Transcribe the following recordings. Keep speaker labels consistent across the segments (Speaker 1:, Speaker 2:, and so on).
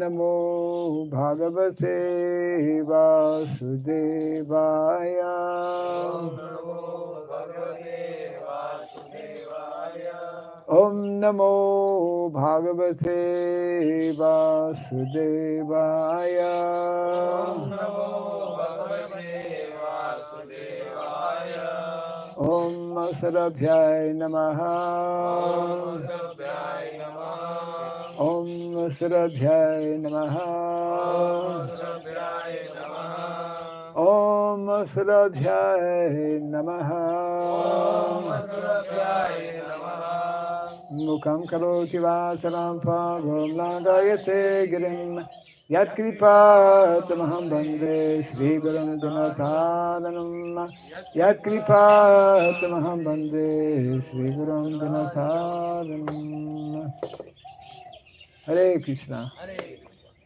Speaker 1: Namo Bhagavate Vasudevaya. Om Namo Bhagavate Vasudevaya. Om Sarabhyai Namaha. Om Sarabhyai Namaha. Om Sarabhyai Namaha. Mukam karoti vasaram pavam nagayate girim. Yat kripa tamaham bande Sri Gurum Dinataranam. Yat kripa tamaham bande Sri Gurum Dinataranam. Hare Krishna.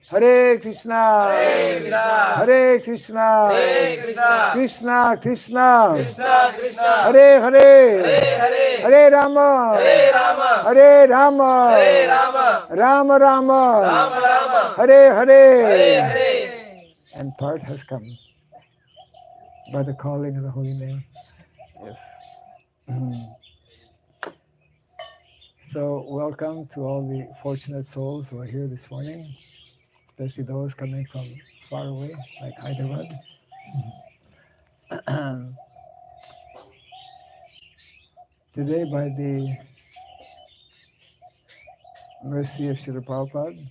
Speaker 1: Hare Krishna. Hare Krishna. Krishna Krishna. Hare Hare. Hare Rama. Hare Rama. Rama Rama. Hare Hare. And part has come by the calling of the holy name. Yes. So welcome to all the fortunate souls who are here this morning, especially those coming from far away, like Hyderabad. Today, by the mercy of Srila Prabhupada,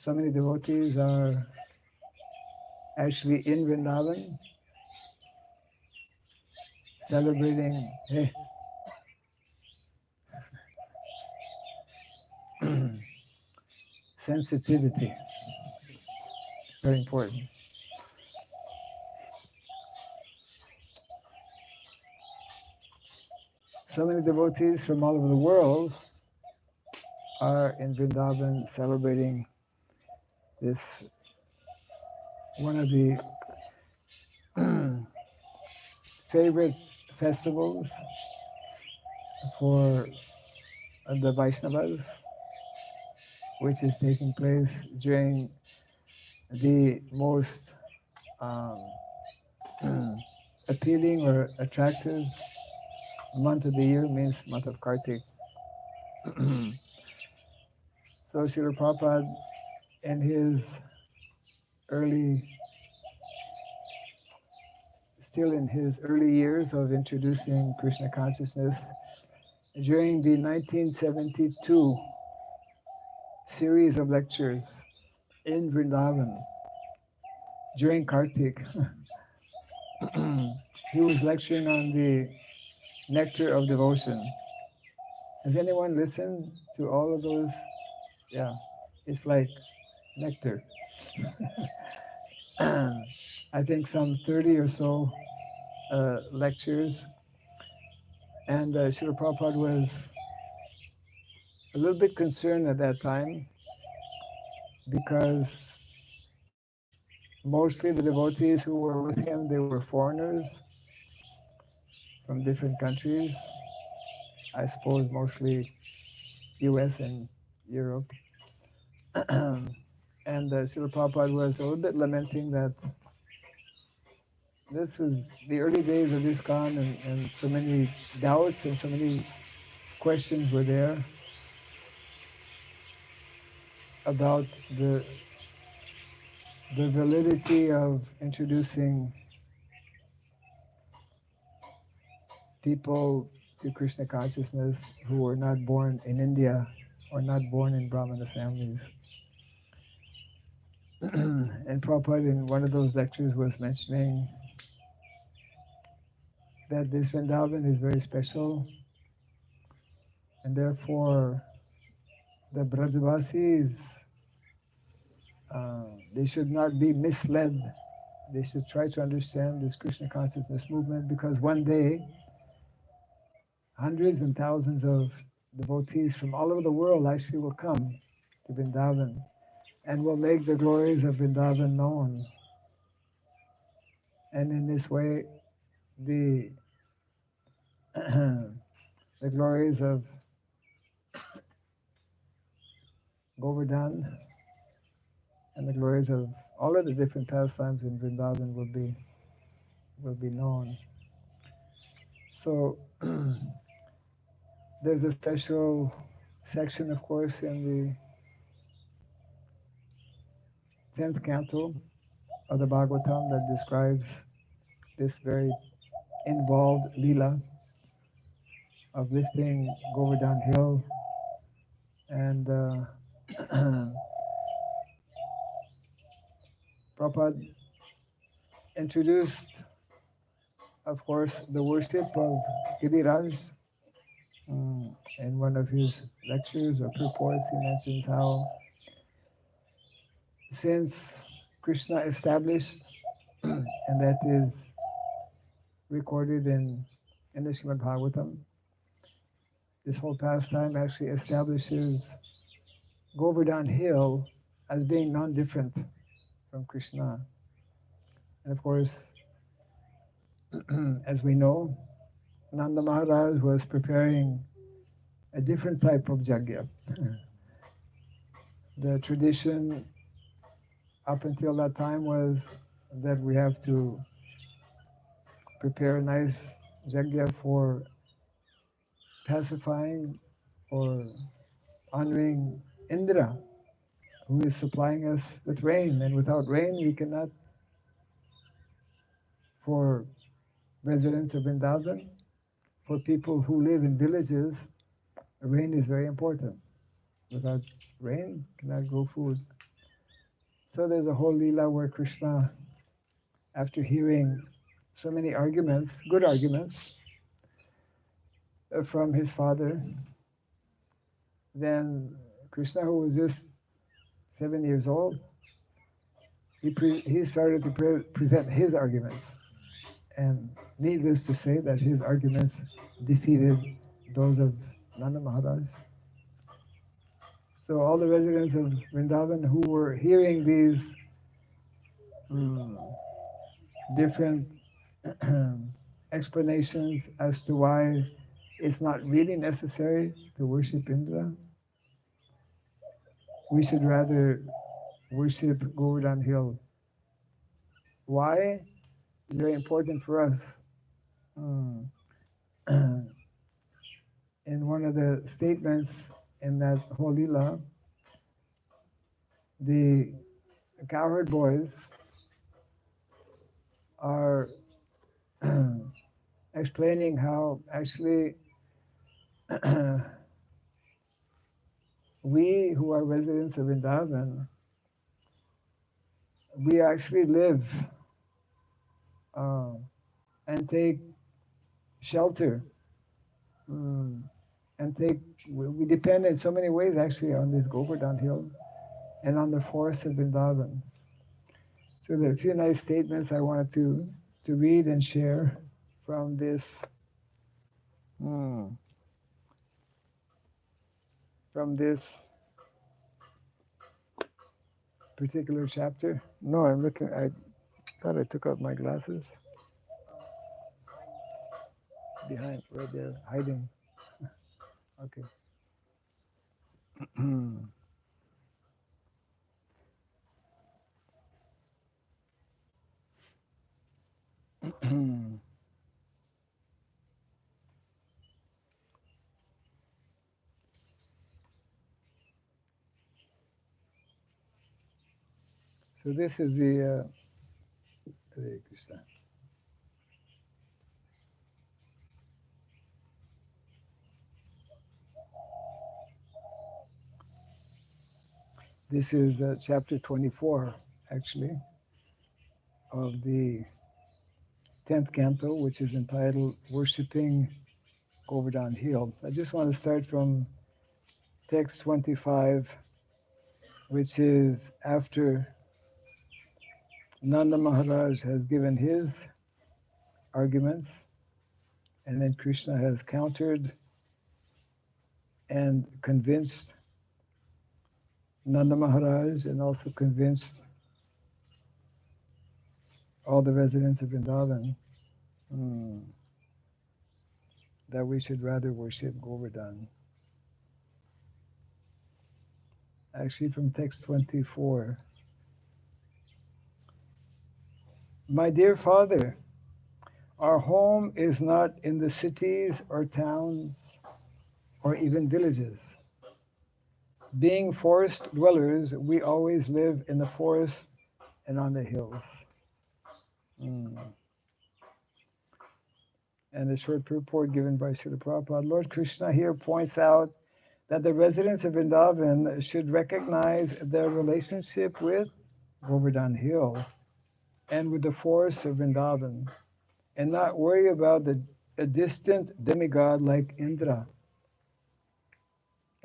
Speaker 1: so many devotees are actually in Vrindavan celebrating sensitivity. Very important. So many devotees from all over the world are in Vrindavan celebrating this, one of the favorite festivals for the Vaishnavas, which is taking place during the most appealing or attractive month of the year, means month of Kartik. So Srila Prabhupada, in his still in his early years of introducing Krishna consciousness, during the 1972 series of lectures in Vrindavan, during Kartik, he was lecturing on the nectar of devotion. Has anyone listened to all of those? Yeah, it's like nectar. I think some 30 or so lectures. And Srila Prabhupada was a little bit concerned at that time because mostly the devotees who were with him, they were foreigners from different countries. I suppose mostly US and Europe. And Srila Prabhupada was a little bit lamenting that this was the early days of ISKCON, and so many doubts and so many questions were there about the validity of introducing people to Krishna consciousness who were not born in India or not born in Brahmana families. And Prabhupada in one of those lectures was mentioning that this Vrindavan is very special, and therefore the Brajavasis, they should not be misled. They should try to understand this Krishna consciousness movement, because one day hundreds and thousands of devotees from all over the world actually will come to Vrindavan and will make the glories of Vrindavan known. And in this way, the the glories of Govardhan and the glories of all of the different pastimes in Vrindavan will be known. So there's a special section, of course, in the 10th canto of the Bhagavatam that describes this very involved lila of lifting Govardhan Hill. And Prabhupada introduced, of course, the worship of Giriraj. In one of his lectures or purports, he mentions how since Krishna established, and that is recorded in the Srimad Bhagavatam, this whole pastime actually establishes Govardhan Hill as being non-different from Krishna. And of course, as we know, Nanda Maharaj was preparing a different type of yajna. The tradition up until that time was that we have to prepare a nice yajna for pacifying or honoring Indra, who is supplying us with rain. And without rain, we cannot, for residents of Vrindavan, for people who live in villages, rain is very important. Without rain, cannot grow food. So there's a whole lila where Krishna, after hearing so many arguments, good arguments, from his father, then Krishna, who was just 7 years old, he started to present his arguments. And needless to say that his arguments defeated those of Nanda Maharaj. So all the residents of Vrindavan who were hearing these different explanations as to why it's not really necessary to worship Indra, we should rather worship Govardhan Hill. Why? It's very important for us. In one of the statements in that whole lila, the cowherd boys are explaining how actually we who are residents of Vrindavan, we actually live and take shelter and we depend in so many ways actually on this Govardhan Hill and on the forests of Vrindavan. So there are a few nice statements I wanted to read and share from this particular chapter. No, I'm looking. I thought I took out my glasses. Behind, right there, hiding. Okay. So this is the Hare Krishna. This is chapter 24, actually, of the 10th canto, which is entitled Worshipping Govardhan Hill. I just want to start from text 25, which is after Nanda Maharaj has given his arguments, and then Krishna has countered and convinced Nanda Maharaj and also convinced all the residents of Vrindavan that we should rather worship Govardhan. actually from text 24. My dear Father, our home is not in the cities or towns or even villages. Being forest dwellers, we always live in the forest and on the hills. Mm. And a short purport given by Srila Prabhupada. Lord Krishna here points out that the residents of Vrindavan should recognize their relationship with Govardhan Hill and with the forests of Vrindavan, and not worry about a distant demigod like Indra.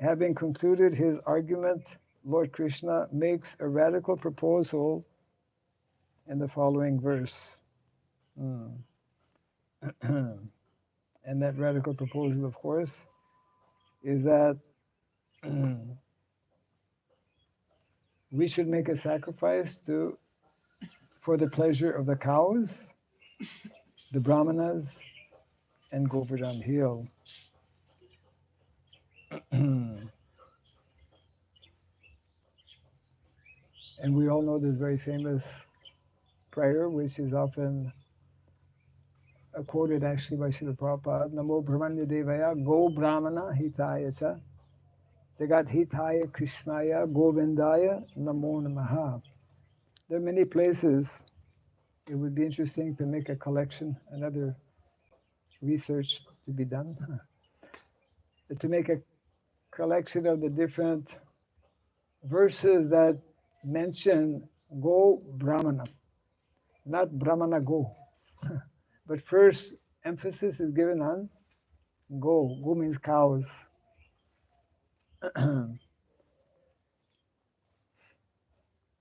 Speaker 1: Having concluded his argument, Lord Krishna makes a radical proposal in the following verse. Mm. And that radical proposal, of course, is that we should make a sacrifice for the pleasure of the cows, the brahmanas, and Govardhan Hill. And we all know this very famous prayer, which is often quoted actually by Srila Prabhupada, Namo Brahmanya Devaya Go Brahmana Hitaya Cha Jagat Hitaya Krishnaya Govindaya Namo Namaha. There are many places. It would be interesting to make a collection, another research to be done, to make a collection of the different verses that mention Go Brahmana, not Brahmana Go. But first emphasis is given on Go. Go means cows.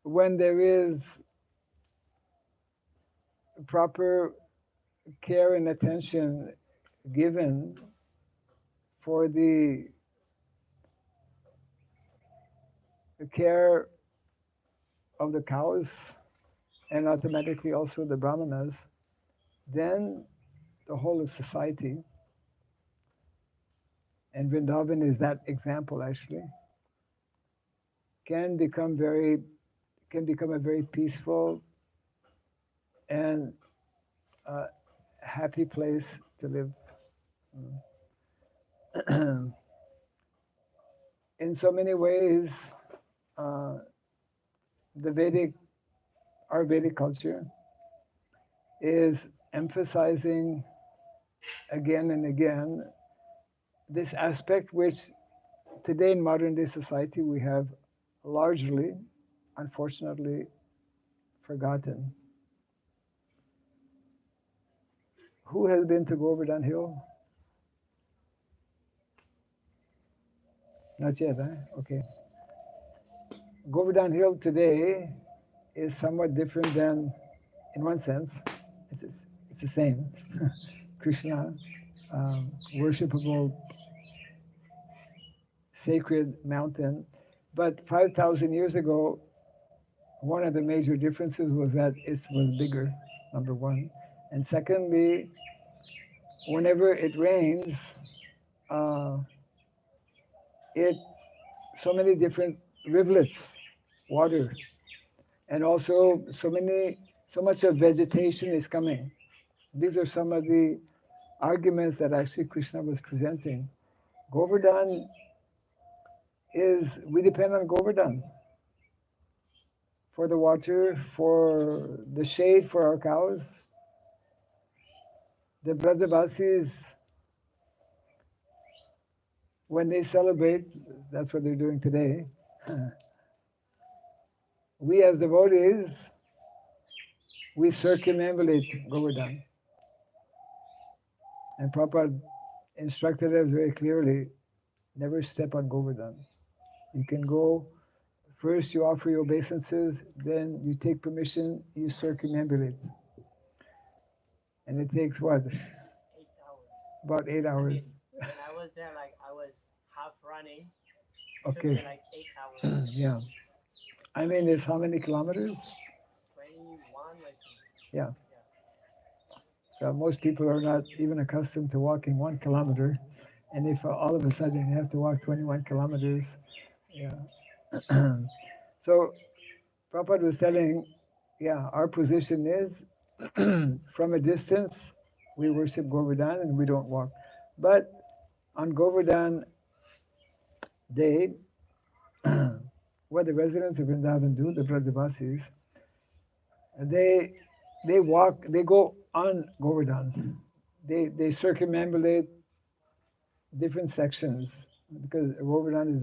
Speaker 1: When there is proper care and attention given for the care of the cows and automatically also the brahmanas, then the whole of society, and Vrindavan is that example actually, can become a very peaceful and happy place to live. In so many ways, our Vedic culture is emphasizing again and again this aspect which today in modern day society we have largely, unfortunately, forgotten. Who has been to Govardhan Hill? Not yet, huh? Okay. Govardhan Hill today is somewhat different than, in one sense, it's the same. Krishna, worshipable, sacred mountain. But 5,000 years ago, one of the major differences was that it was bigger, number one. And secondly, whenever it rains, so many different rivulets, water, and also so much of vegetation is coming. These are some of the arguments that actually Krishna was presenting. Govardhan we depend on Govardhan for the water, for the shade for our cows. The Brajavasis, when they celebrate, that's what they're doing today. We as devotees, we circumambulate Govardhan. And Prabhupada instructed us very clearly, never step on Govardhan. You can go, first you offer your obeisances, then you take permission, you circumambulate. And it takes what?
Speaker 2: 8 hours.
Speaker 1: About 8 hours.
Speaker 2: I mean, when I was there, I was half running.
Speaker 1: Okay.
Speaker 2: It took me 8 hours.
Speaker 1: Yeah. I mean, it's how many kilometers?
Speaker 2: 21, I think.
Speaker 1: Yeah. So most people are not even accustomed to walking 1 kilometer. And if all of a sudden you have to walk 21 kilometers, yeah. So Prabhupada was telling, yeah, our position is from a distance, we worship Govardhan and we don't walk. But on Govardhan Day, what the residents of Vrindavan do, the Brajavasis, they walk, they go on Govardhan. They circumambulate different sections because Govardhan is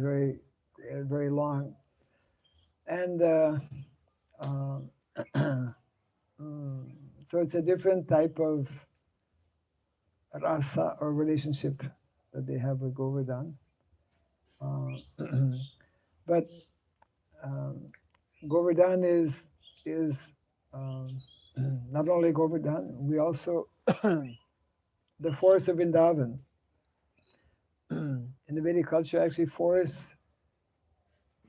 Speaker 1: very long, and uh, so it's a different type of rasa or relationship that they have with Govardhan. Uh, but um, Govardhan is um, not only Govardhan, we also the forests of Vrindavan. In the Vedic culture, actually, forests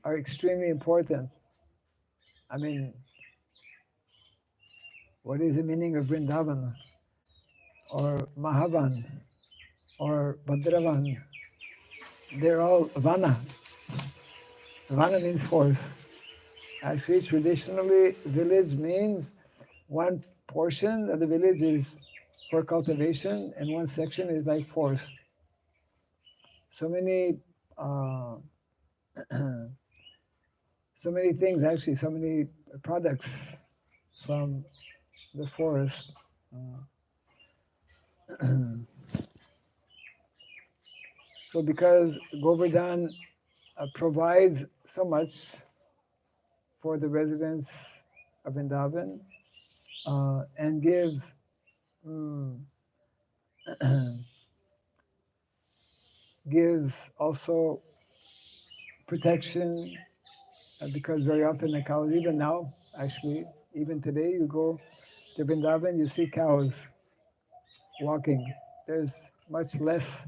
Speaker 1: are extremely important. I mean, what is the meaning of Vrindavan or Mahavan or Bhadravan? They're all Vana. Vana means forest. Actually, traditionally, village means one portion of the village is for cultivation, and one section is like forest. So many, uh, so many things. Actually, so many products from the forest. So, because Govardhan provides so much for the residents of Vrindavan and gives mm, gives also protection because very often the cows, even now, actually, even today, you go to Vrindavan, you see cows walking. There's much less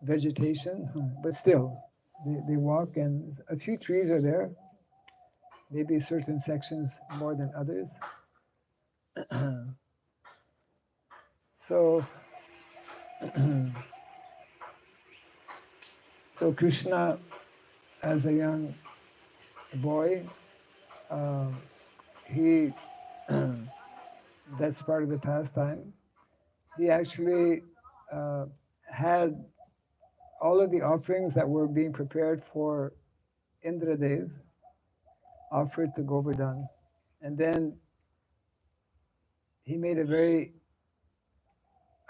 Speaker 1: vegetation, but still, they walk, and a few trees are there, maybe certain sections more than others. So, so Krishna, as a young boy, um, he that's part of the pastime. He actually uh, had all of the offerings that were being prepared for Indradev offered to Govardhan. And then he made a very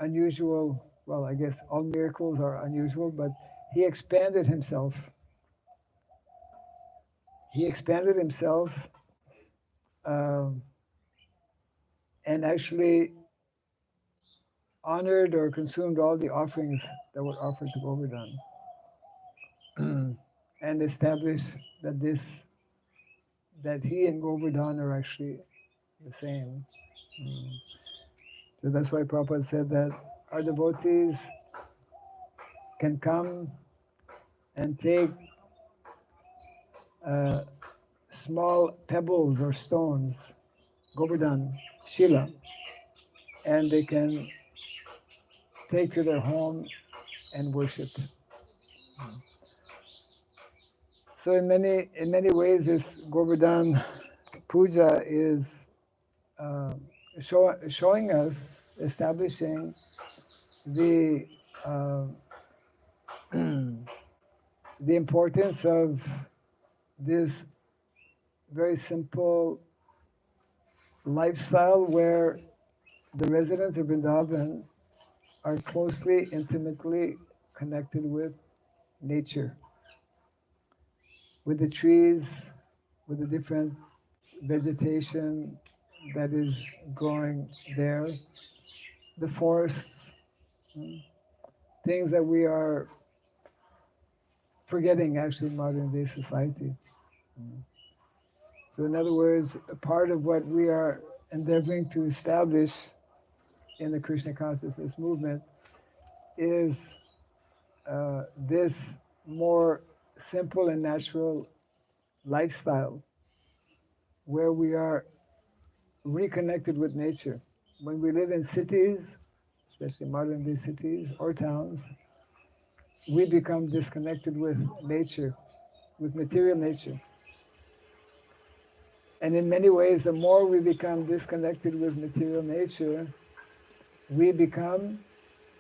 Speaker 1: unusual, well, I guess all miracles are unusual, but he expanded himself. He expanded himself um, and actually honored or consumed all the offerings that were offered to Govardhan and established that that he and Govardhan are actually the same. Mm. So that's why Prabhupada said that our devotees can come and take uh, small pebbles or stones, Govardhan, Shila, and they can take to their home and worship. So in many ways, this Govardhan Puja is uh, showing us, establishing the uh, the importance of this very simple lifestyle where the residents of Vrindavan are closely, intimately connected with nature, with the trees, with the different vegetation that is growing there, the forests, things that we are forgetting actually in modern day society. So, in other words, a part of what we are endeavoring to establish in the Krishna consciousness movement is this more simple and natural lifestyle where we are reconnected with nature. When we live in cities, especially modern day cities or towns, we become disconnected with nature. with material nature. And in many ways, the more we become disconnected with material nature, we become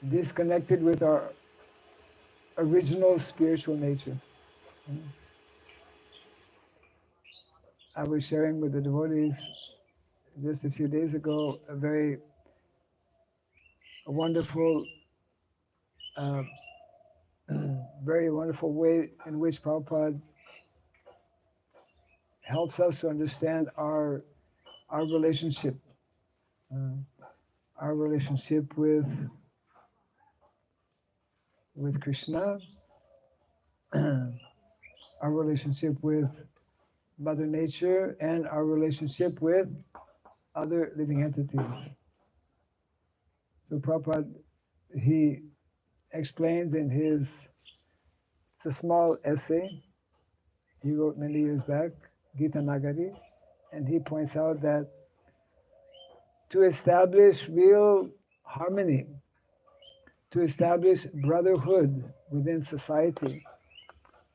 Speaker 1: disconnected with our original spiritual nature. I was sharing with the devotees just a few days ago a wonderful, uh, very wonderful way in which Prabhupada helps us to understand our relationship, uh, our relationship with Krishna, our relationship with Mother Nature, and our relationship with other living entities. So Prabhupada, he explains in his, it's a small essay he wrote many years back, Gita Nagari, and he points out that to establish real harmony, to establish brotherhood within society,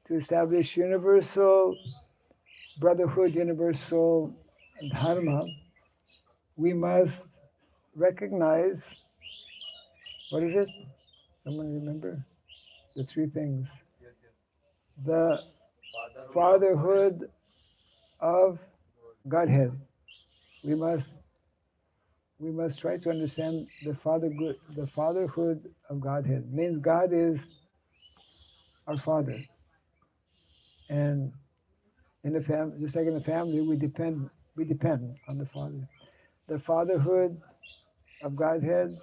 Speaker 1: to establish universal brotherhood, universal dharma, we must recognize, what is it? Someone remember? The three things. The fatherhood of Godhead. We must try to understand the fatherhood of Godhead. Means God is our father, and in the family, just like in the family, we depend on the father. The fatherhood of Godhead,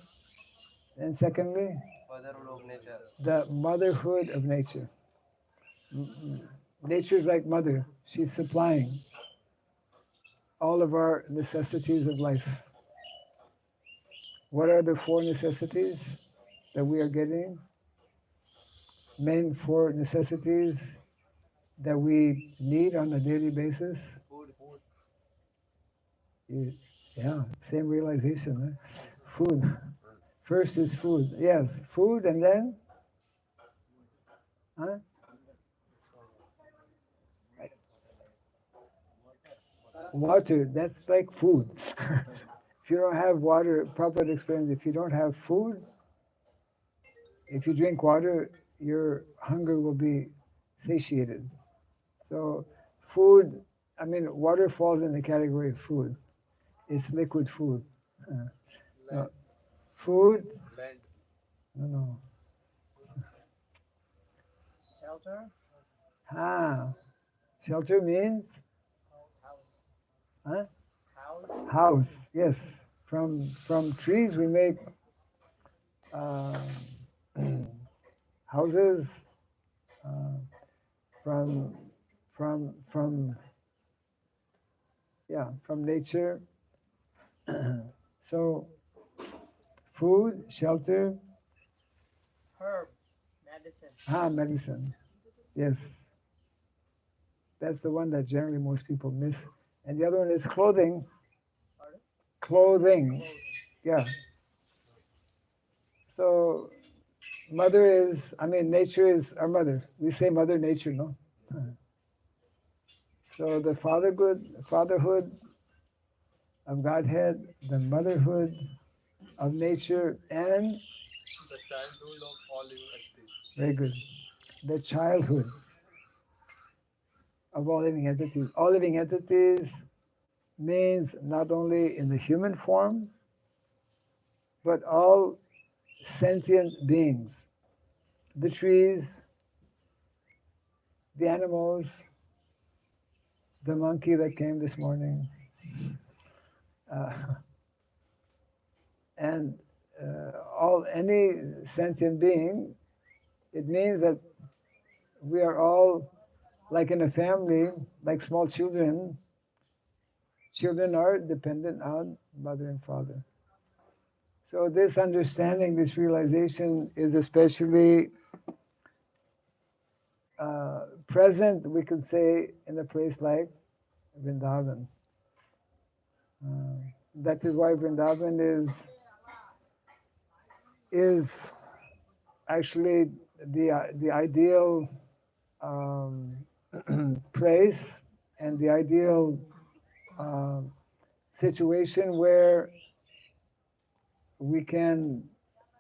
Speaker 1: and secondly, the motherhood of nature. Nature is like mother; she's supplying all of our necessities of life. What are the four necessities that we are getting? Main four necessities that we need on a daily basis. Yeah, same realization. Huh? Food. First is food. Yes, food, and then huh? Water. That's like food. If you don't have water, proper experience, if you don't have food, if you drink water, your hunger will be satiated. So food, I mean, water falls in the category of food. It's liquid food. No. Food? No, no.
Speaker 2: Shelter?
Speaker 1: Ah, shelter means? Huh?
Speaker 2: House?
Speaker 1: House, yes. From trees we make uh, houses. Uh, from from yeah, from nature. So food, shelter,
Speaker 2: Herb? Medicine?
Speaker 1: medicine. Yes, that's the one that generally most people miss. And the other one is clothing.
Speaker 2: Pardon?
Speaker 1: Clothing.
Speaker 2: Clothing.
Speaker 1: Yeah. So mother is, I mean, nature is our mother. We say mother nature, no? So the fatherhood of Godhead, the motherhood of nature, and
Speaker 3: The childhood of all living entities.
Speaker 1: very good, the childhood of all living entities. All living entities means not only in the human form, but all sentient beings. The trees, the animals, the monkey that came this morning, uh, and all any sentient being. It means that we are all like in a family, like small children. Children are dependent on mother and father. So this understanding, this realization is especially present, we could say, in a place like Vrindavan. That is why Vrindavan is actually the ideal place and the ideal uh, situation where we can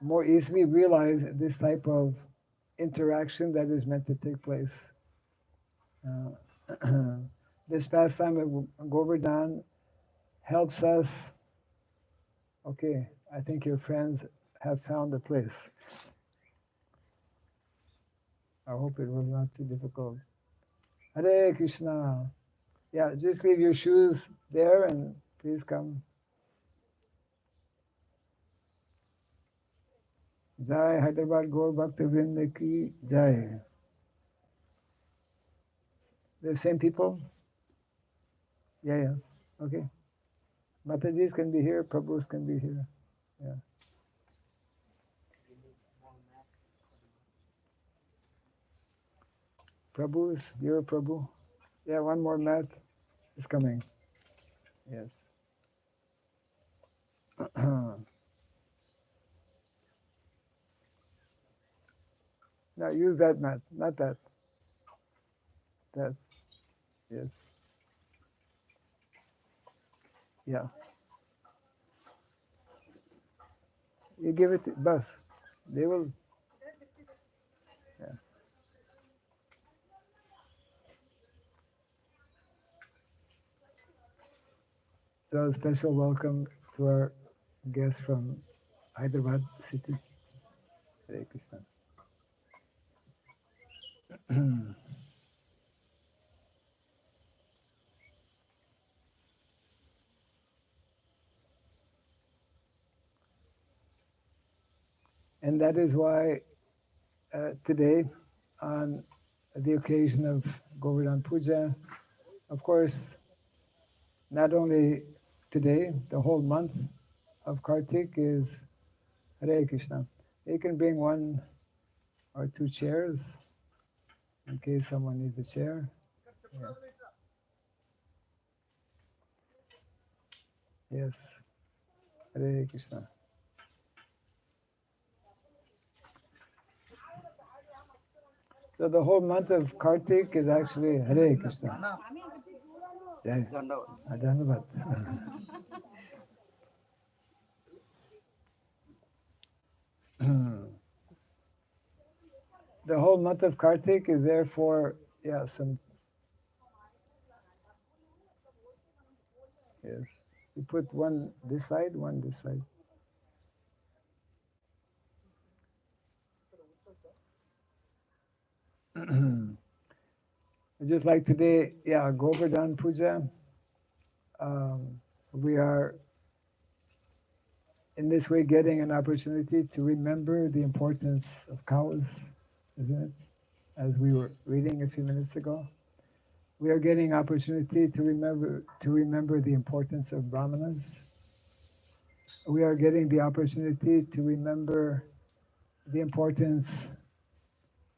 Speaker 1: more easily realize this type of interaction that is meant to take place. Uh, this pastime of Govardhan helps us. Okay, I think your friends have found the place. I hope it was not too difficult. Hare Krishna. Yeah, just leave your shoes there and please come. Jai Hyderabad Gaur Bhakta Vrinda ki Jai. The same people? Yeah, yeah. Okay. Matajis can be here, Prabhus can be here. Yeah. Prabhus, you're a Prabhu. Yeah, one more mat is coming. Yes. Now use that mat, not that. That. Yes. Yeah. You give it to bus. They will. Yeah. So a special welcome to our guest from Hyderabad city. Hare Krishna. And that is why today, on the occasion of Govardhan Puja, of course, not only today, the whole month of Kartik is Hare Krishna. You can bring one or two chairs in case someone needs a chair. Yeah. Yes, Hare Krishna. So the whole month of Kartik is actually Hare Krishna. Jai. Dhanyavad. The whole month of Kartik is therefore, yeah, some, yes. You put one this side, one this side. Just like today, yeah, Govardhan Puja, um, we are in this way getting an opportunity to remember the importance of cows, isn't it? As we were reading a few minutes ago. We are getting opportunity to remember the importance of brahmanas. We are getting the opportunity to remember the importance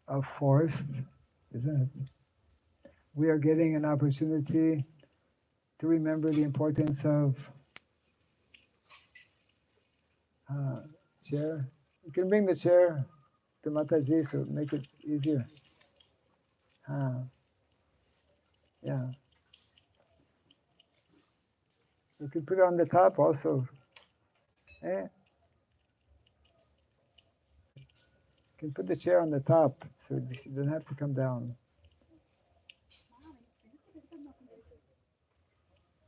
Speaker 1: of forest, isn't it? We are getting an opportunity to remember the importance of chair. You can bring the chair to Mataji, so make it easier. Yeah. You can put it on the top also. Eh? You can put the chair on the top, so you don't have to come down.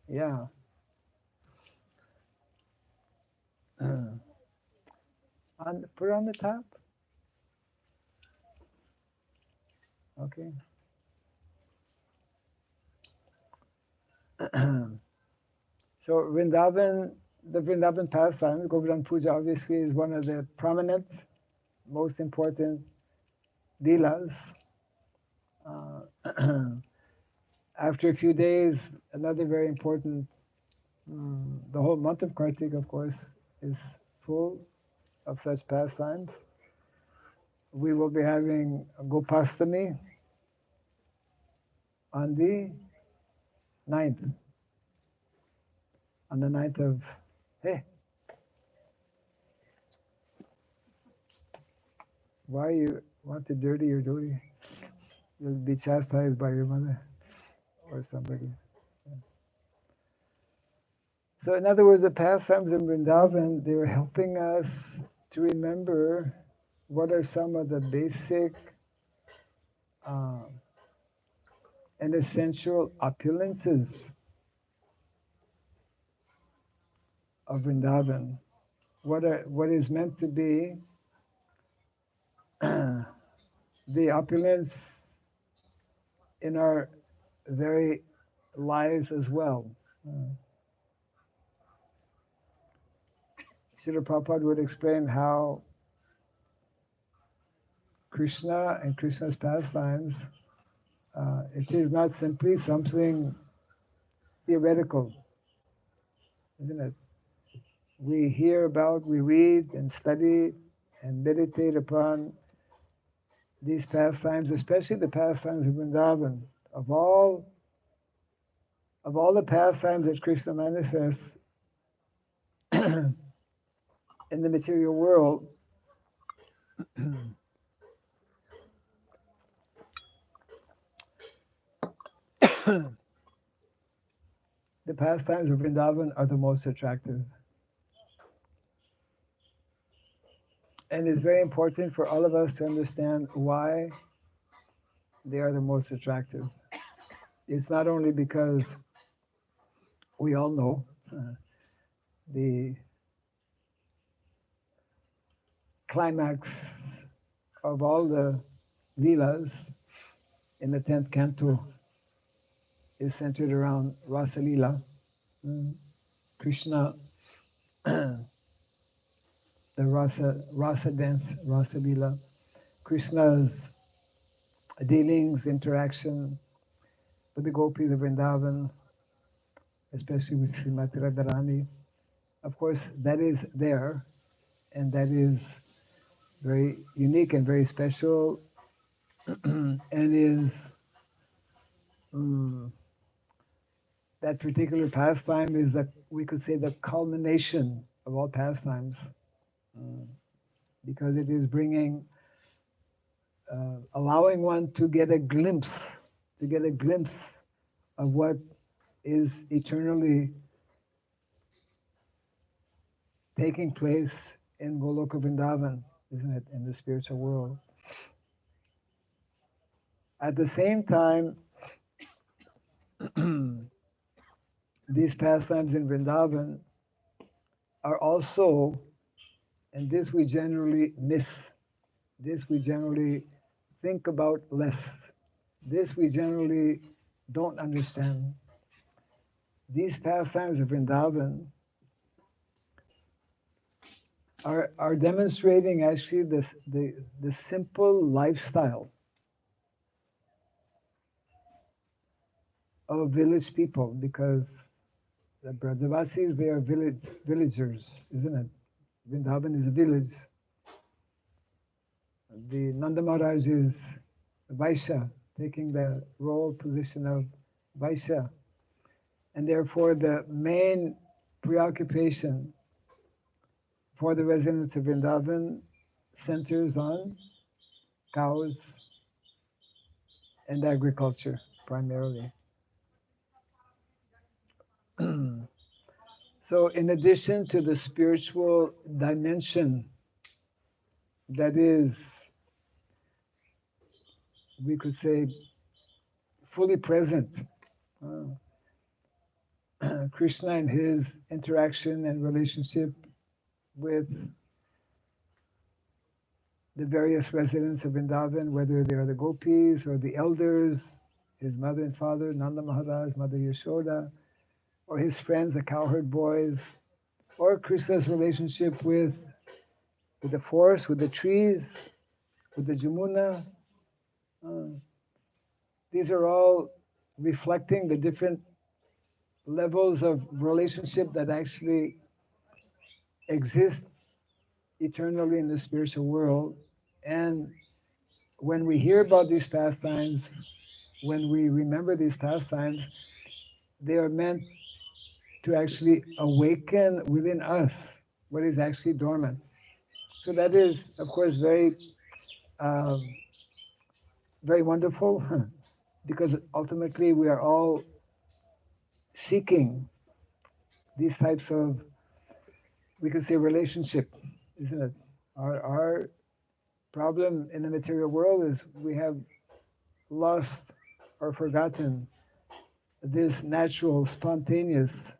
Speaker 1: Yeah. Put it on the top. Okay. So Vrindavan, the Vrindavan pastime, Govardhan Puja, obviously is one of the prominent, most important leelas. After a few days, another very important, the whole month of Kartik, of course, is full of such pastimes. We will be having Gopastami on the 9th. On the 9th of, hey, why you want to dirty your duty? you'll be chastised by your mother or somebody. So, in other words, the pastimes in Vrindavan, they were helping us to remember what are some of the basic uh, and essential opulences of Vrindavan. What is meant to be the opulence in our very lives as well. Uh, Srila Prabhupada would explain how Krishna and Krishna's pastimes, it is not simply something theoretical, isn't it? We hear about, we read and study and meditate upon these pastimes, especially the pastimes of Vrindavan. Of all the pastimes that Krishna manifests in the material world, the pastimes of Vrindavan are the most attractive. And it's very important for all of us to understand why they are the most attractive. It's not only because we all know the climax of all the Leelas in the 10th canto is centered around Rasa Leela. Krishna, the Rasa dance, Rasa Leela. Krishna's dealings, interaction with the gopis of Vrindavan, especially with Srimati Radharani. Of course, that is there, and that is very unique and very special, and is that particular pastime is we could say the culmination of all pastimes, because it is bringing, allowing one to get a glimpse, of what is eternally taking place in Goloka Vrindavan, isn't it, in the spiritual world. At the same time, these pastimes in Vrindavan are also, and this we generally miss, this we generally think about less, this we generally don't understand. These pastimes of Vrindavan are demonstrating actually the simple lifestyle of village people, because the Brajavasis, they are villagers, isn't it? Vrindavan is a village. The Nanda Maharaj is Vaishya, taking the role position of Vaishya. And therefore the main preoccupation for the residents of Vrindavan centers on cows and agriculture primarily. So in addition to the spiritual dimension that is, we could say, fully present, Krishna and his interaction and relationship with the various residents of Vrindavan, whether they are the gopis or the elders, his mother and father, Nanda Maharaj, Mother Yashoda, or his friends, the cowherd boys, or Krishna's relationship with the forest, with the trees, with the Jamuna. These are all reflecting the different levels of relationship that actually exist eternally in the spiritual world. And when we hear about these pastimes, when we remember these pastimes, they are meant to actually awaken within us what is actually dormant. So that is, of course, very very wonderful because ultimately we are all seeking these types of, we could say, relationship, isn't it? Our problem in the material world is we have lost or forgotten this natural, spontaneous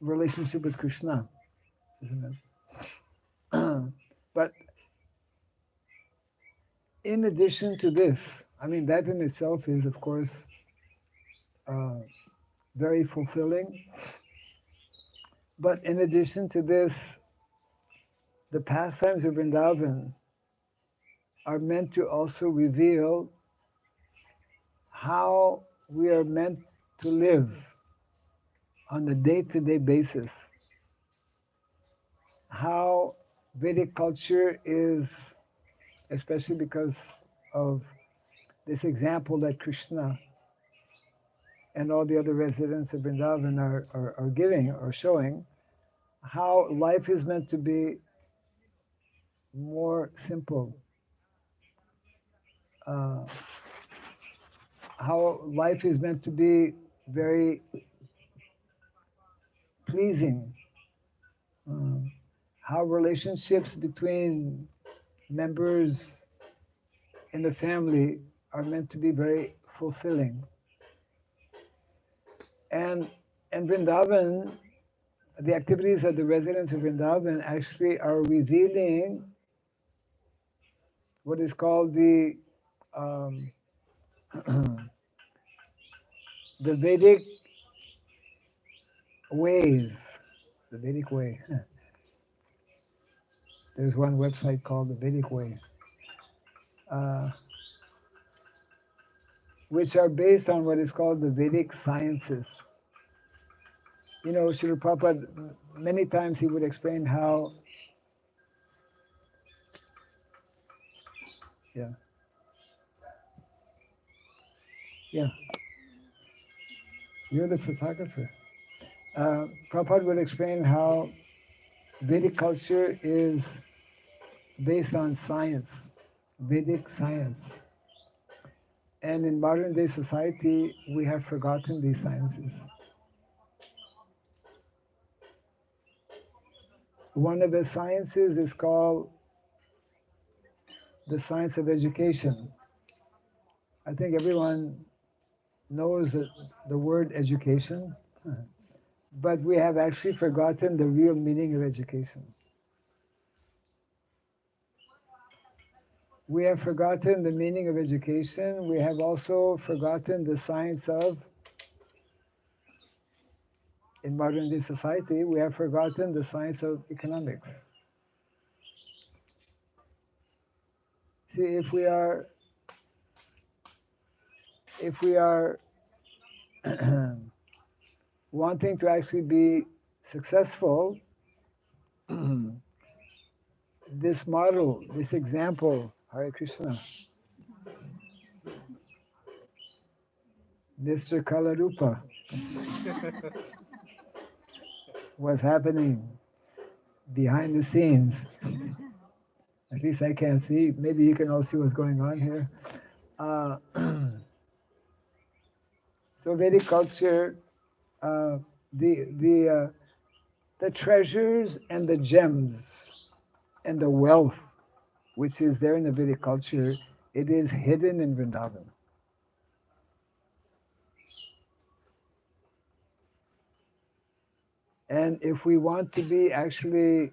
Speaker 1: relationship with Krishna, isn't it? But in addition to this, I mean, that in itself is, of course, uh, very fulfilling. But in addition to this, the pastimes of Vrindavan are meant to also reveal how we are meant to live on a day-to-day basis. How Vedic culture is, especially because of this example that Krishna and all the other residents of Vrindavan are giving or showing, how life is meant to be more simple, uh, how life is meant to be very pleasing, uh, how relationships between members in the family are meant to be very fulfilling. And in Vrindavan, the activities of the residents of Vrindavan actually are revealing what is called um, the Vedic ways. The Vedic way. There's one website called the Vedic Way, uh, which are based on what is called the Vedic sciences. You know, Srila Prabhupada, many times he would explain how, yeah, yeah, you're the photographer. Prabhupada would explain how Vedic culture is based on science, Vedic science. And in modern day society, we have forgotten these sciences. One of the sciences is called the science of education. I think everyone knows the word education, but we have actually forgotten the real meaning of education. We have forgotten the meaning of education. We have also forgotten the science of, in modern day society, we have forgotten the science of economics. See, if we are wanting to actually be successful, this model, this example, Hare Krishna, Mr. Kalarupa, what's happening behind the scenes. At least I can't see. Maybe you can all see what's going on here. Uh, so Vedic culture, uh, the treasures and the gems and the wealth which is there in the Vedic culture, it is hidden in Vrindavan. And if we want to be actually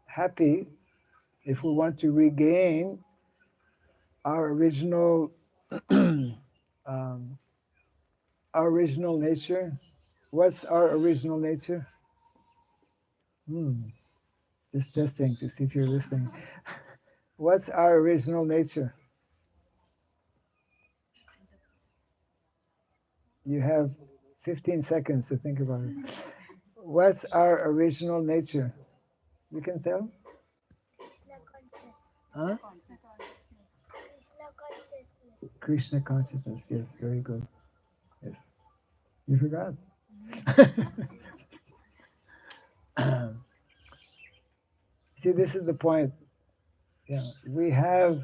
Speaker 1: happy, if we want to regain our original um, our original nature, what's our original nature? Just testing to see if you're listening. What's our original nature? You have 15 seconds to think about it. What's our original nature? You can tell?
Speaker 4: Krishna consciousness.
Speaker 1: Huh?
Speaker 4: Krishna consciousness.
Speaker 1: Krishna consciousness. Yes, very good. Yes. You forgot. See, this is the point. Yeah, we have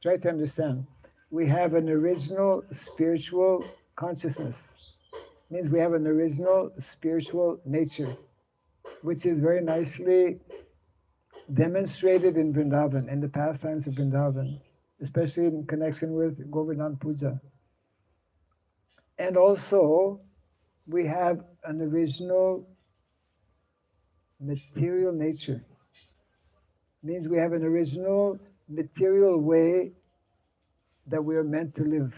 Speaker 1: Try to understand. We have an original spiritual consciousness. Means we have an original spiritual nature, which is very nicely demonstrated in Vrindavan, in the pastimes of Vrindavan, especially in connection with Govardhan Puja. And also, we have an original material nature. Means we have an original material way that we are meant to live.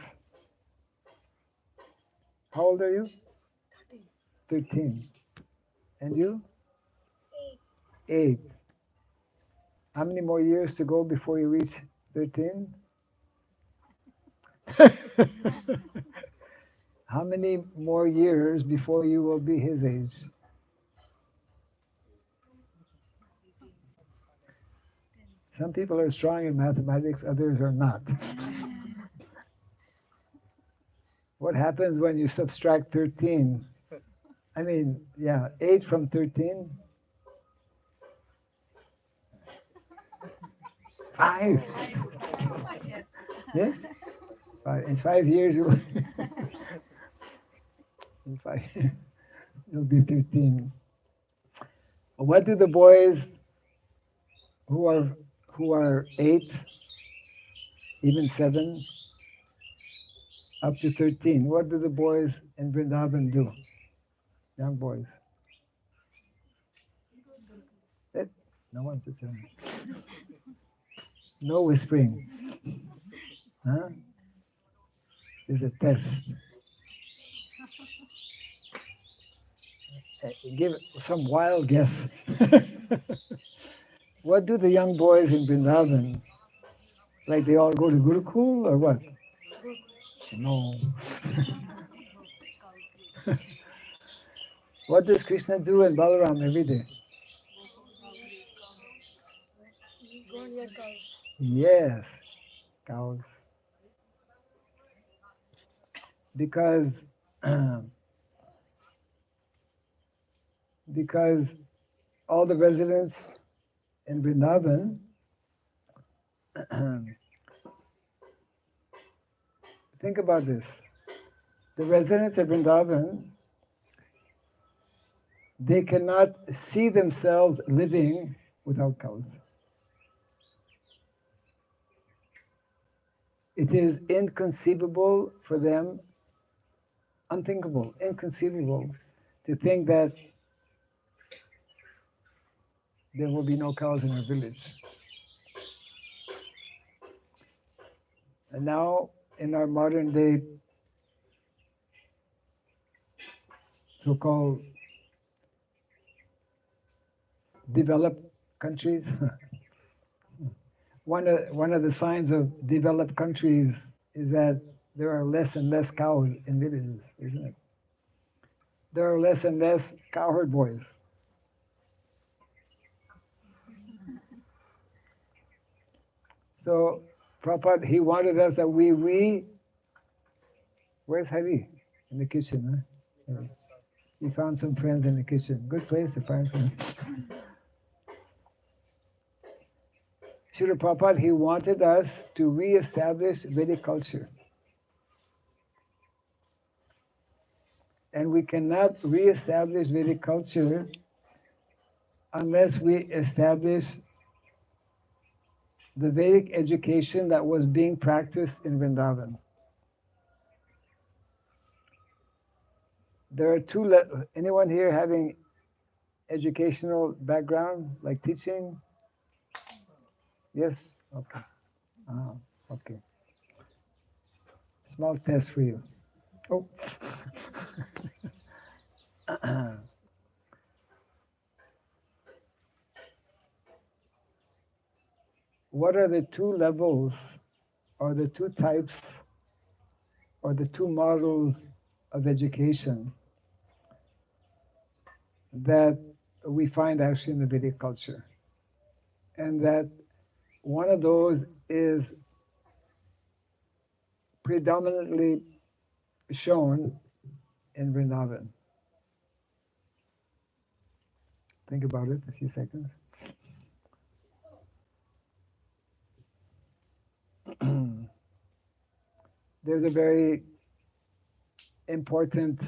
Speaker 1: How old are you? 13. And you? 8. How many more years to go before you reach 13? How many more years before you will be his age? Some people are strong in mathematics, others are not. What happens when you subtract 13? I mean, yeah, 8 from 13? 5. Yes? 5. In 5 years, in 5 years, you'll be 13. What do the boys who are 8, even 7, up to 13, what do the boys in Vrindavan do? Young boys. No one's telling. No whispering. Huh? It's a test. Give some wild guess. What do the young boys in Vrindavan? Like they all go to Gurukul or what? No. What does Krishna do and Balaram every day?
Speaker 4: Go near cows.
Speaker 1: Yes, cows. Because because all the residents in Vrindavan think about this. The residents of Vrindavan, they cannot see themselves living without cows. It is inconceivable for them, unthinkable, inconceivable to think that there will be no cows in our village. And now, in our modern day so-called developed countries, one of the signs of developed countries is that there are less and less cows in villages, isn't it? There are less and less cowherd boys. So Prabhupada, he wanted us that where's Hari? In the kitchen, huh? Yeah. He found some friends in the kitchen. Good place to find friends. Srila Prabhupada, he wanted us to re-establish Vedic culture. And we cannot re-establish Vedic culture unless we establish the Vedic education that was being practiced in Vrindavan. There are anyone here having educational background, like teaching? Yes? Okay. Okay. Small test for you. Oh. What are the 2 levels or the 2 types or the 2 models of education that we find actually in the Vedic culture? And that one of those is predominantly shown in Vrindavan. Think about it a few seconds. there's a very important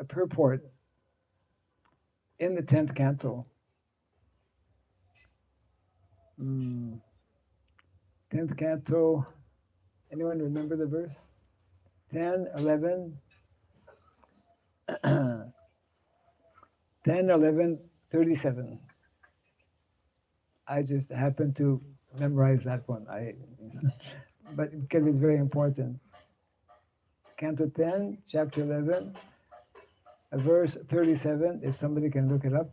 Speaker 1: purport in the 10th canto. 10th canto, anyone remember the verse? 10, 11, 10, 11, 37. I just happened to memorize that one. But because it's very important. Canto 10, chapter 11, verse 37, if somebody can look it up.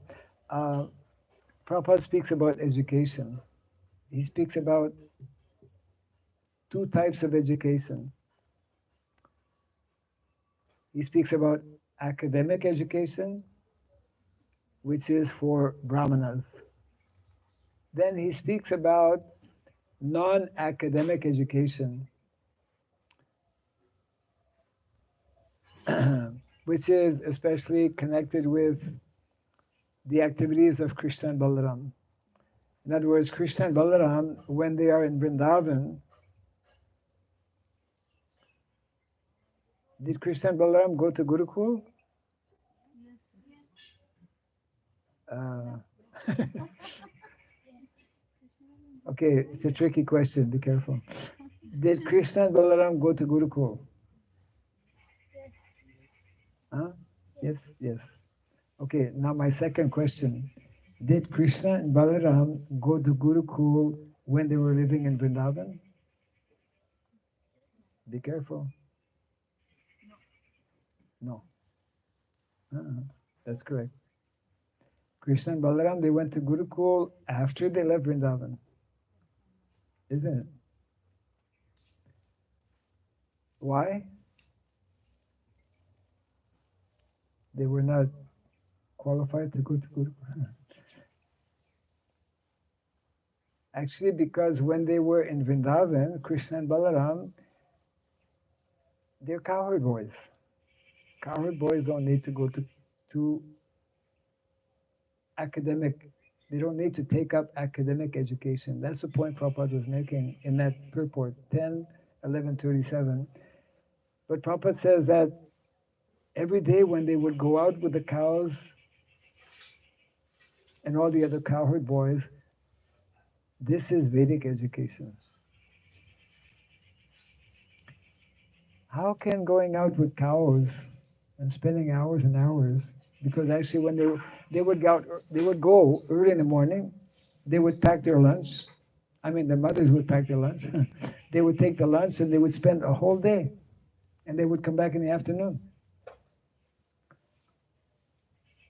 Speaker 1: Prabhupada speaks about education. He speaks about two types of education. He speaks about academic education, which is for brahmanas. Then he speaks about non-academic education, which is especially connected with the activities of Krishna and Balaram. In other words, Krishna and Balaram, when they are in Vrindavan, did Krishna and Balaram go to Gurukul? Uh, okay, it's a tricky question, be careful. Did Krishna and Balaram go to Gurukul?
Speaker 4: Yes.
Speaker 1: Huh? Yes, yes. Okay, now my second question. Did Krishna and Balaram go to Gurukul when they were living in Vrindavan? Be careful. No. That's correct. Krishna and Balaram, they went to Gurukul after they left Vrindavan. Isn't it? Why? They were not qualified to go to Gurukul. Actually, because when they were in Vrindavan, Krishna and Balaram, they're cowherd boys. Cowherd boys don't need to go to academic, they don't need to take up academic education. That's the point Prabhupada was making in that purport, 10, 11, 37. But Prabhupada says that every day when they would go out with the cows and all the other cowherd boys, this is Vedic education. How can going out with cows and spending hours and hours, because actually when they would go early in the morning, they would pack their lunch. I mean, the mothers would pack their lunch. They would take the lunch and they would spend a whole day, and they would come back in the afternoon.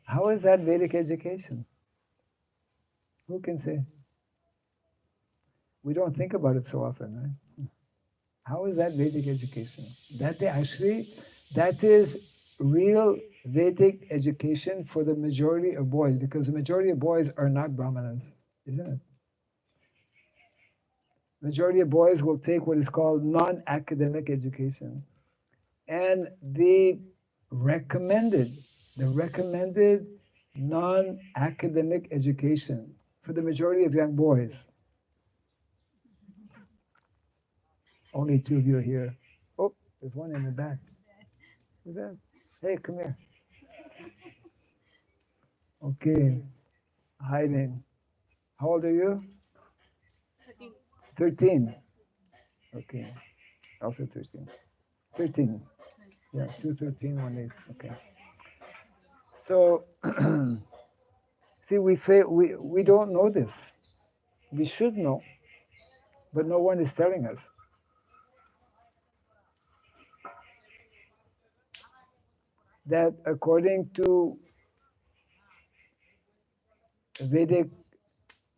Speaker 1: How is that Vedic education? Who can say? We don't think about it so often, right? How is that Vedic education? That is real Vedic education for the majority of boys, because the majority of boys are not Brahmanas, isn't it? Majority of boys will take what is called non-academic education. And the recommended non-academic education for the majority of young boys. Only two of you are here. Oh, there's one in the back. Who's that? Hey, come here. Okay, hiding. How old are you? 13. Okay, also 13. 13. Yeah, 2, 13, 1, 8. Okay. So, see, we don't know this. We should know, but no one is telling us. That according to Vedic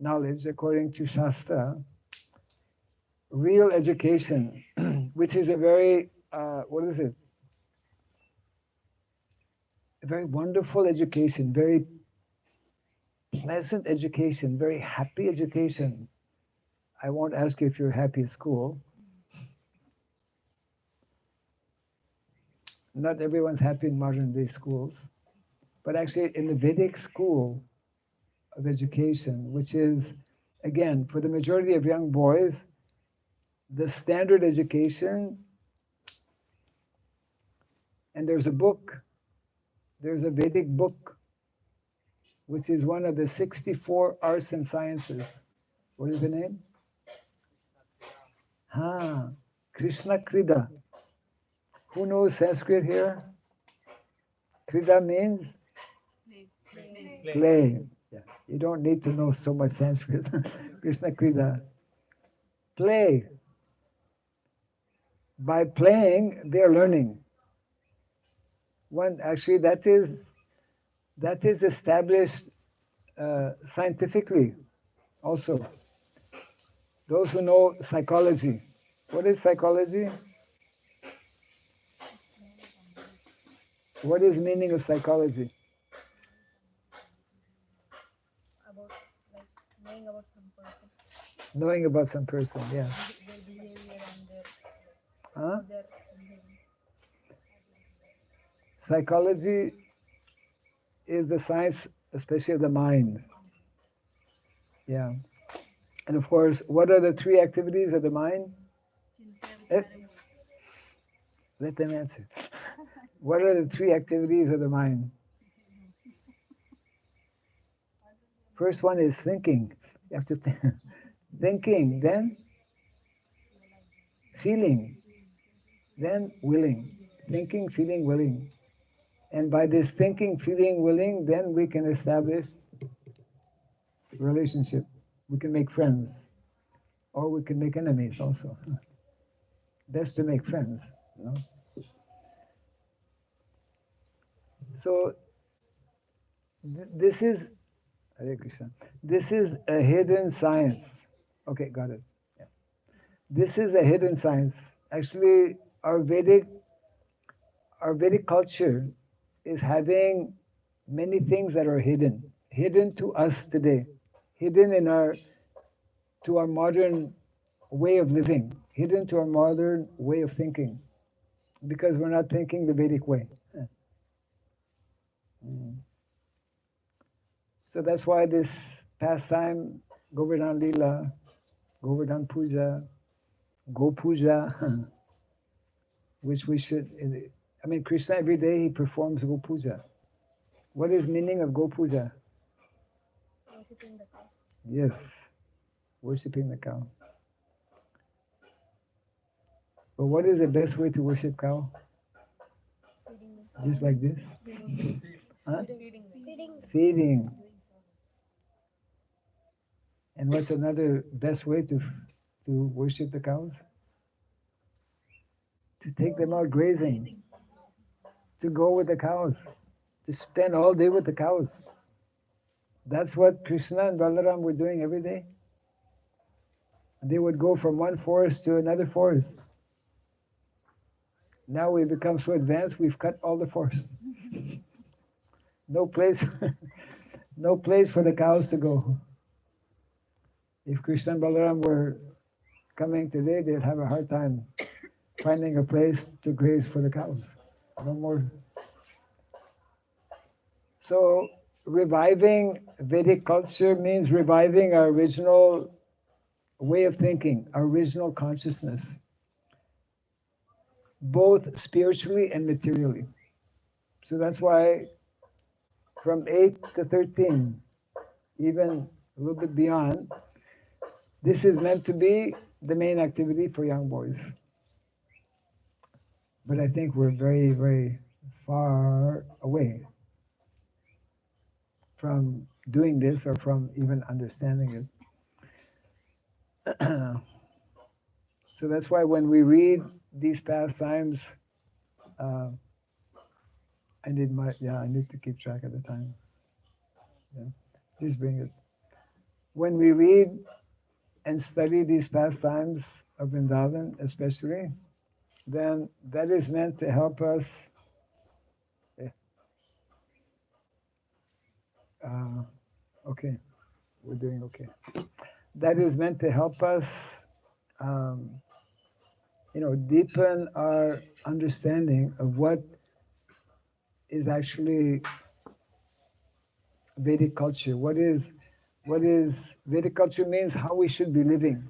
Speaker 1: knowledge, according to Shastra, real education, which is a very, what is it? A very wonderful education, very pleasant education, very happy education. I won't ask you if you're happy at school. Not everyone's happy in modern day schools, but actually in the Vedic school of education, which is, again, for the majority of young boys, the standard education And there's a book, there's a Vedic book, which is one of the 64 arts and sciences. What is the name? Ha, Krishna Krida. Who knows Sanskrit here? Krida means play. Yeah. You don't need to know so much Sanskrit. Krishna Krida. Play. By playing, they are learning. One actually that is established scientifically also. Those who know psychology. What is psychology? What is meaning of psychology?
Speaker 4: About like knowing about some person,
Speaker 1: Knowing about some person, yeah.
Speaker 4: their behavior and their
Speaker 1: Huh?
Speaker 4: how they're behaving.
Speaker 1: Psychology is the science, especially of the mind. Yeah. And of course, what are the three activities of the mind? Eh, let them answer. What are the three activities of the mind? First one is thinking. You have to think. Thinking, then feeling, then willing. Thinking, feeling, willing. And by this thinking, feeling, willing, then we can establish relationship. We can make friends. Or we can make enemies also. Best to make friends, you know. So this is Hare Krishna. This is a hidden science. Okay, got it. Yeah. This is a hidden science. Actually, our Vedic culture is having many things that are hidden to us today, hidden to our modern way of living, hidden to our modern way of thinking, because we're not thinking the Vedic way. Mm. So that's why this pastime, Govardhan Lila, Govardhan Puja, Go Puja, which we should, I mean, Krishna every day he performs Go Puja. What is meaning of Go Puja?
Speaker 4: Worshipping the cows.
Speaker 1: Yes, worshipping the cow. But what is the best way to worship cow?
Speaker 4: Feeding them.
Speaker 1: Just like this? Huh?
Speaker 4: Feeding them.
Speaker 1: Feeding. And what's another best way to worship the cows? To take them out grazing. To go with the cows. To spend all day with the cows. That's what Krishna and Balaram were doing every day. They would go from one forest to another forest. Now we've become so advanced, we've cut all the forests. No place, no place for the cows to go. If Krishna and Balaram were coming today, they'd have a hard time finding a place to graze for the cows. No more. So reviving Vedic culture means reviving our original way of thinking, our original consciousness, both spiritually and materially. So that's why from 8 to 13, even a little bit beyond, this is meant to be the main activity for young boys. But I think we're very, very far away from doing this or from even understanding it. So that's why when we read these pastimes, I need to keep track of the time. Yeah. Please bring it. When we read and study these pastimes of Vrindavan, especially, then that is meant to help us. Okay, we're doing okay. That is meant to help us, deepen our understanding of what is actually Vedic culture. What is Vedic culture means how we should be living.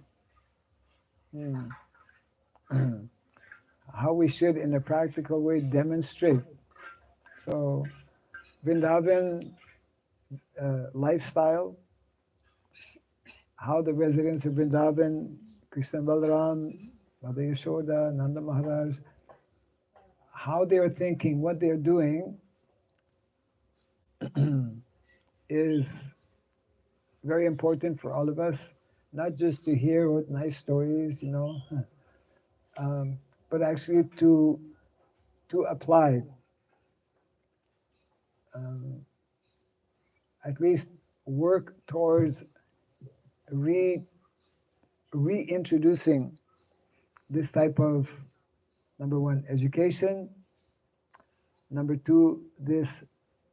Speaker 1: how we should, in a practical way, demonstrate. So, Vrindavan lifestyle, how the residents of Vrindavan, Krishna Balaram, Mother Yashoda, Nanda Maharaj, how they are thinking, what they are doing, is very important for all of us, not just to hear what nice stories, um, but actually to apply, um, at least work towards re reintroducing this type of, number one, education, number two, this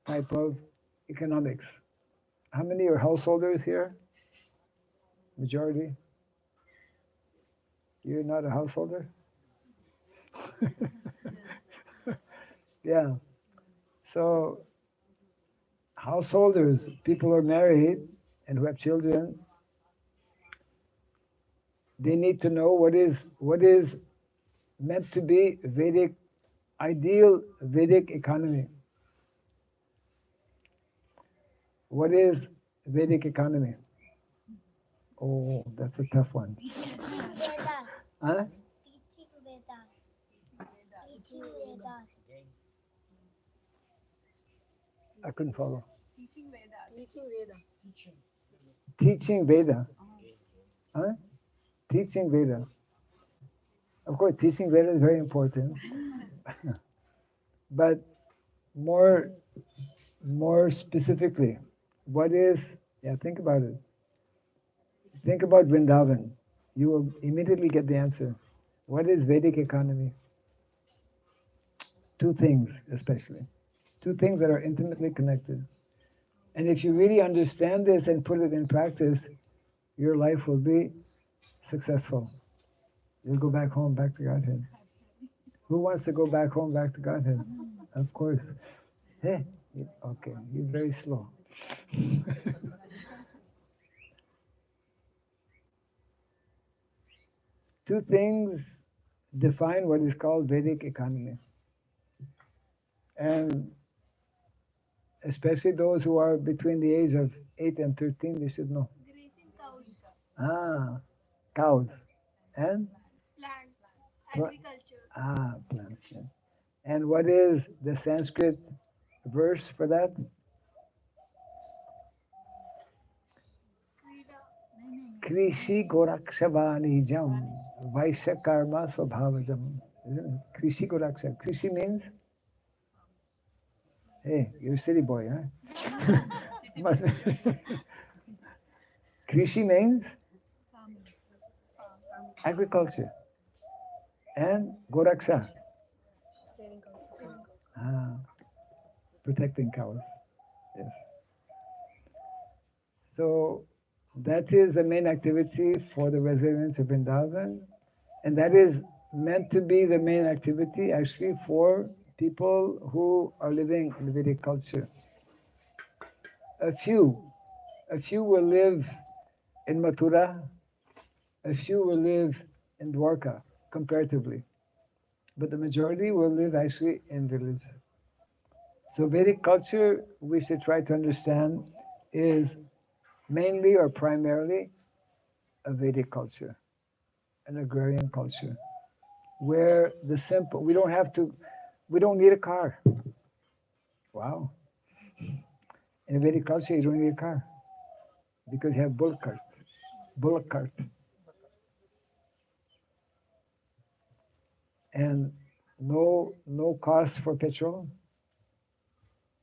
Speaker 1: type of economics. How many are householders here? Majority? You're not a householder? Yeah. So householders, people who are married and who have children, they need to know what is meant to be Vedic, ideal Vedic economy. What is Vedic economy? Oh, that's a tough one.
Speaker 4: Vedas.
Speaker 1: Huh?
Speaker 4: Teaching Vedas. Teaching Vedas.
Speaker 1: I couldn't follow.
Speaker 5: Teaching Vedas.
Speaker 1: Teaching Veda. Huh? Teaching Veda. Of course, teaching Veda is very important. But more specifically, what is, yeah, think about it. Think about Vrindavan. You will immediately get the answer. What is Vedic economy? Two things, especially. Two things that are intimately connected. And if you really understand this and put it in practice, your life will be successful. You'll go back home, back to Godhead. Who wants to go back home, back to Godhead? Of course. Hey, okay, you're very slow. Two things define what is called Vedic economy. And especially those who are between the age of 8 and 13, they should know.
Speaker 4: Grazing cows.
Speaker 1: Ah, cows. And?
Speaker 4: Plants.
Speaker 1: What?
Speaker 4: Agriculture.
Speaker 1: Ah, plants. Yeah. And what is the Sanskrit verse for that? Krishi Gorakshavani Jam Vaishya Karma Swabhavajam. Krishi Goraksha. Krishi means? Hey, you're a city boy, huh? Must- Krishi means agriculture. And Goraksha. Ah, protecting cows. Yes. So that is the main activity for the residents of Vrindavan. And that is meant to be the main activity actually for people who are living in the Vedic culture. A few will live in Mathura, a few will live in Dwarka comparatively, but the majority will live actually in village. So Vedic culture, we should try to understand, is mainly or primarily a Vedic culture, an agrarian culture, where the simple, we don't need a car. Wow. In a Vedic culture, you don't need a car because you have bullock carts. And no cost for petrol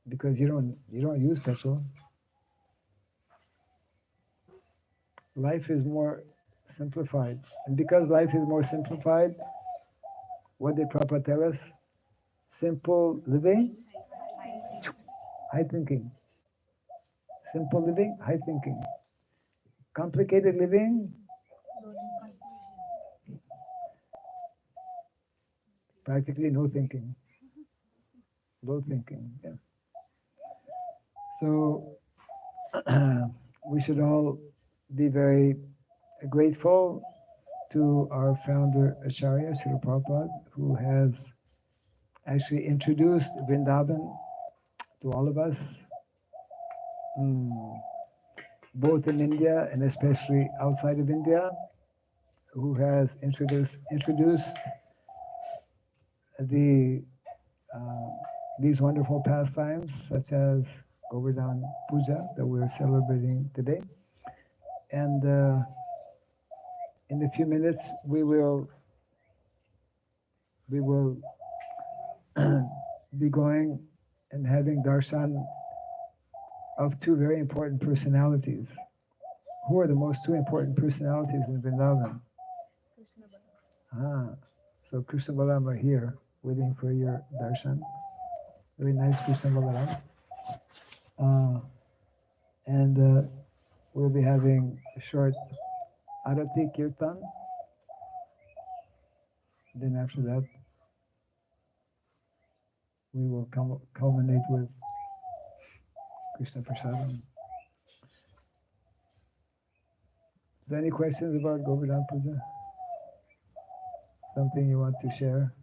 Speaker 1: because you don't use petrol. Life is more simplified. And because life is more simplified, what did Prabhupada tell us? Simple living, high thinking. Simple living, high thinking. Complicated living, practically no thinking. Low thinking, yeah. So we should all be very grateful to our founder Acharya Srila Prabhupada, who has actually introduced Vrindavan to all of us, both in India and especially outside of India, who has introduced the uh, these wonderful pastimes, such as Govardhan Puja that we're celebrating today. And in a few minutes, we will be going and having darshan of two very important personalities. Who are the most two important personalities in Vrindavan?
Speaker 4: Krishna Balam.
Speaker 1: So Krishna Balaram are here waiting for your darshan. Very nice Krishna Balaram. And we'll be having a short arati kirtan. Then after that, we will culminate with Krishna Prasadam. Is there any questions about Govardhan Puja? Something you want to share?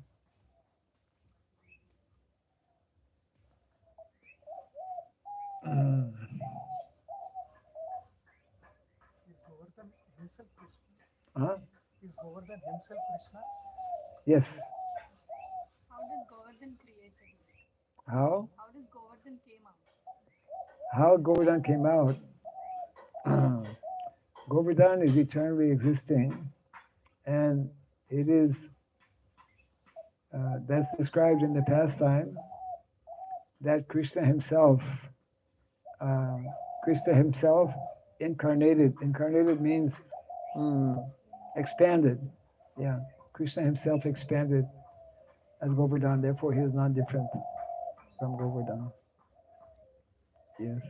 Speaker 3: Is Govardhan himself Krishna?
Speaker 1: Huh?
Speaker 3: Is Govardhan himself Krishna?
Speaker 1: Yes.
Speaker 4: How does Govardhan created?
Speaker 1: How?
Speaker 4: How does Govardhan came out?
Speaker 1: How Govardhan came out? Govardhan is eternally existing, and it is that's described in the pastime that Krishna himself incarnated. Incarnated means expanded. Yeah, Krishna himself expanded as Govardhan. Therefore, he is not different from Govardhan. Yes.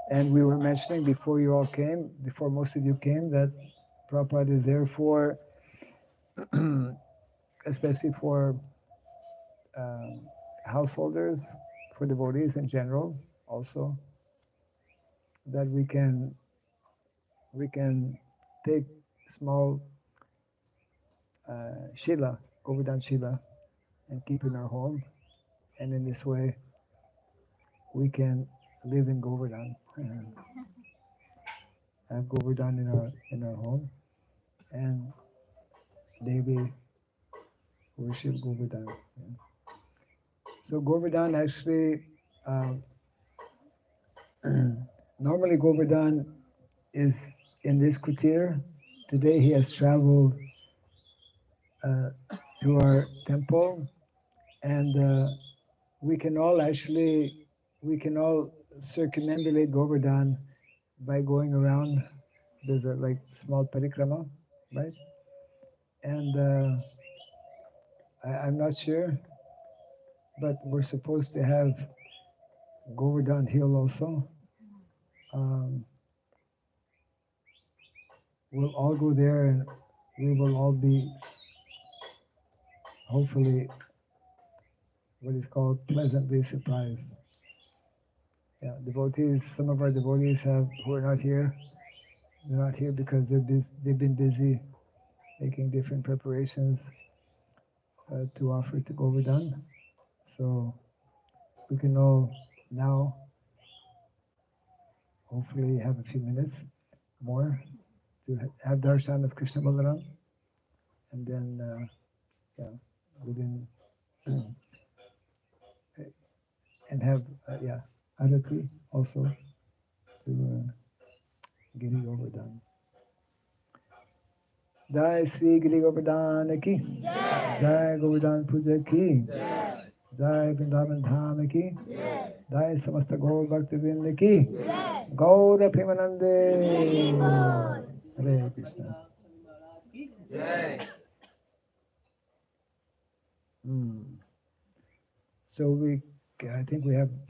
Speaker 1: And we were mentioning before you all came, before most of you came, that Prabhupada is there for, especially for householders, for devotees in general, also, that we can take small shila, Govardhan shila, and keep in our home, and in this way we can live in Govardhan, have Govardhan in our home, and daily worship Govardhan. Yeah. So Govardhan actually, normally Govardhan is in this kutir. Today he has traveled to our temple, and we can all circumambulate Govardhan by going around. There's a like small parikrama, right? And I'm not sure, but we're supposed to have Govardhan Hill also. We'll all go there, and we will all be hopefully what is called pleasantly surprised. Yeah, devotees. Some of our devotees who are not here. They're not here because they've been busy making different preparations to offer to Govardhan. So we can all now hopefully have a few minutes more to have darshan of Krishna Balaram, and then within and have arati also to Giri Govardhan. Jai Sri Giri Govardhan ki, Jai Govardhan Puja ki, Jai Vrindavan Dham ki, Jai Samasta Gaur Bhakti Vrinda ki, Gaura Premanande. Hare Krishna. So I think we have